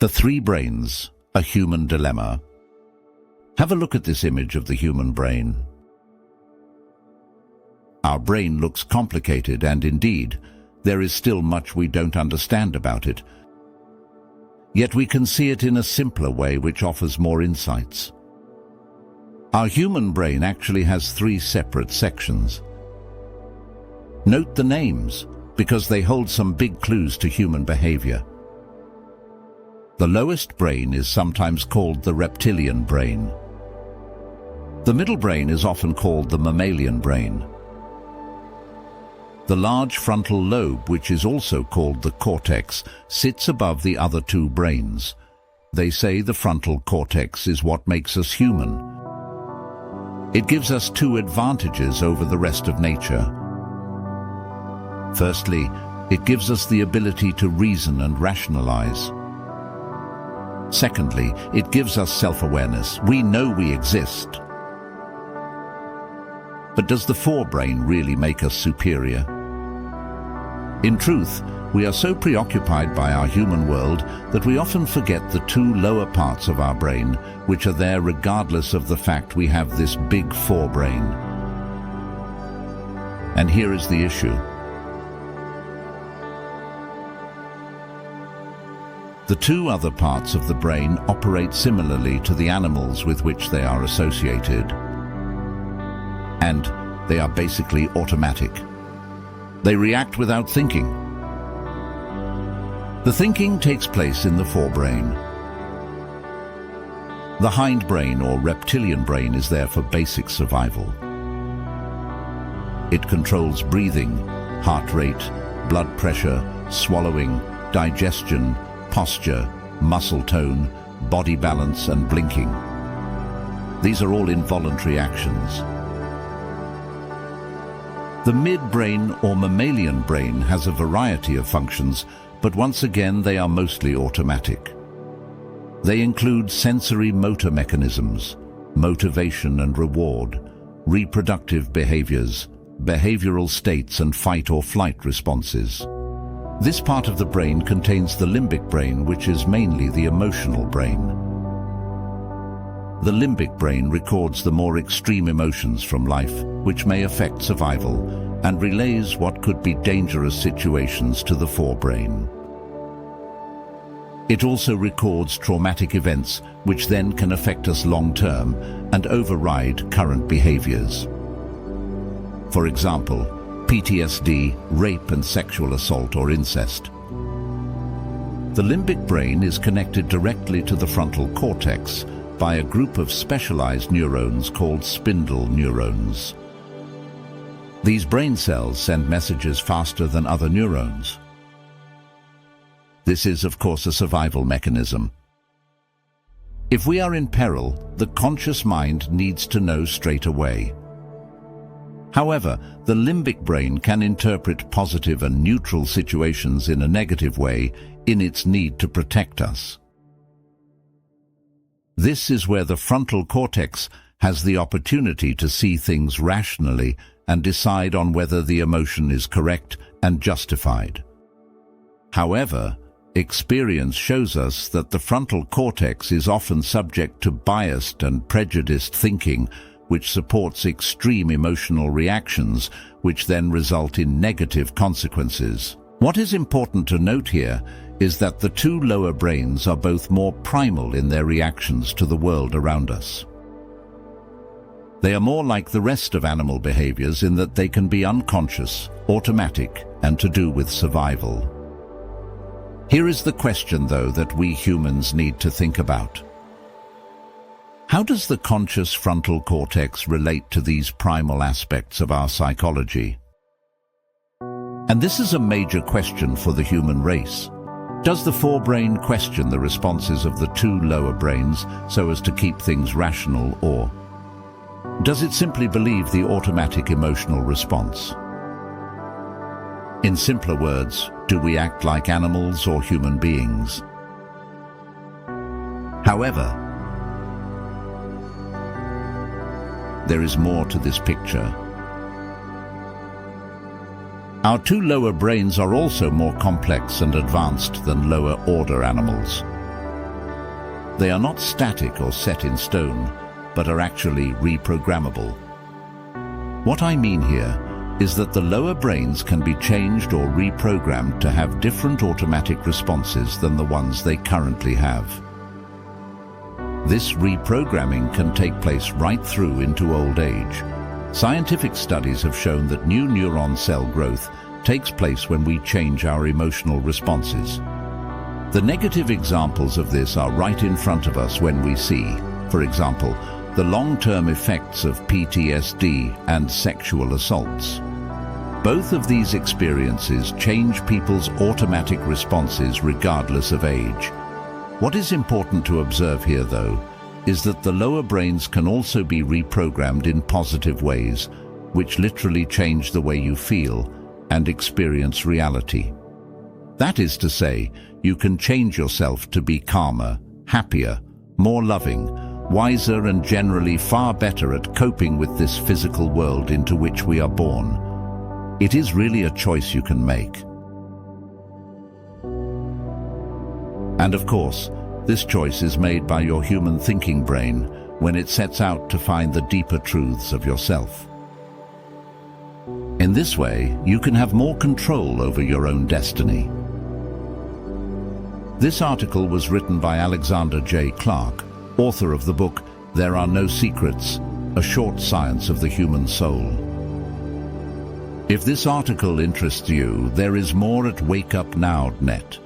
The three brains, a human dilemma. Have a look at this image of the human brain. Our brain looks complicated, and indeed, there is still much we don't understand about it. Yet we can see it in a simpler way which offers more insights. Our human brain actually has three separate sections. Note the names, because they hold some big clues to human behavior. The lowest brain is sometimes called the reptilian brain. The middle brain is often called the mammalian brain. The large frontal lobe, which is also called the cortex, sits above the other two brains. They say the frontal cortex is what makes us human. It gives us two advantages over the rest of nature. Firstly, it gives us the ability to reason and rationalize. Secondly, it gives us self-awareness. We know we exist. But does the forebrain really make us superior? In truth, we are so preoccupied by our human world that we often forget the two lower parts of our brain, which are there regardless of the fact we have this big forebrain. And here is the issue. The two other parts of the brain operate similarly to the animals with which they are associated. And they are basically automatic. They react without thinking. The thinking takes place in the forebrain. The hindbrain or reptilian brain is there for basic survival. It controls breathing, heart rate, blood pressure, swallowing, digestion, posture, muscle tone, body balance, and blinking. These are all involuntary actions. The midbrain or mammalian brain has a variety of functions, but once again they are mostly automatic. They include sensory motor mechanisms, motivation and reward, reproductive behaviors, behavioral states, and fight or flight responses. This part of the brain contains the limbic brain, which is mainly the emotional brain. The limbic brain records the more extreme emotions from life, which may affect survival, and relays what could be dangerous situations to the forebrain. It also records traumatic events, which then can affect us long-term and override current behaviors. For example, PTSD, rape and sexual assault or incest. The limbic brain is connected directly to the frontal cortex by a group of specialized neurons called spindle neurons. These brain cells send messages faster than other neurons. This is, of course, a survival mechanism. If we are in peril, the conscious mind needs to know straight away. However, the limbic brain can interpret positive and neutral situations in a negative way in its need to protect us. This is where the frontal cortex has the opportunity to see things rationally and decide on whether the emotion is correct and justified. However, experience shows us that the frontal cortex is often subject to biased and prejudiced thinking, which supports extreme emotional reactions, which then result in negative consequences. What is important to note here is that the two lower brains are both more primal in their reactions to the world around us. They are more like the rest of animal behaviors in that they can be unconscious, automatic, and to do with survival. Here is the question, though, that we humans need to think about. How does the conscious frontal cortex relate to these primal aspects of our psychology? And this is a major question for the human race. Does the forebrain question the responses of the two lower brains so as to keep things rational, or does it simply believe the automatic emotional response? In simpler words, do we act like animals or human beings? However, there is more to this picture. Our two lower brains are also more complex and advanced than lower-order animals. They are not static or set in stone, but are actually reprogrammable. What I mean here is that the lower brains can be changed or reprogrammed to have different automatic responses than the ones they currently have. This reprogramming can take place right through into old age. Scientific studies have shown that new neuron cell growth takes place when we change our emotional responses. The negative examples of this are right in front of us when we see, for example, the long-term effects of PTSD and sexual assaults. Both of these experiences change people's automatic responses regardless of age. What is important to observe here, though, is that the lower brains can also be reprogrammed in positive ways, which literally change the way you feel and experience reality. That is to say, you can change yourself to be calmer, happier, more loving, wiser, and generally far better at coping with this physical world into which we are born. It is really a choice you can make. And of course, this choice is made by your human thinking brain when it sets out to find the deeper truths of yourself. In this way, you can have more control over your own destiny. This article was written by Alexander J. Clark, author of the book There Are No Secrets, A Short Science of the Human Soul. If this article interests you, there is more at wakeupnow.net.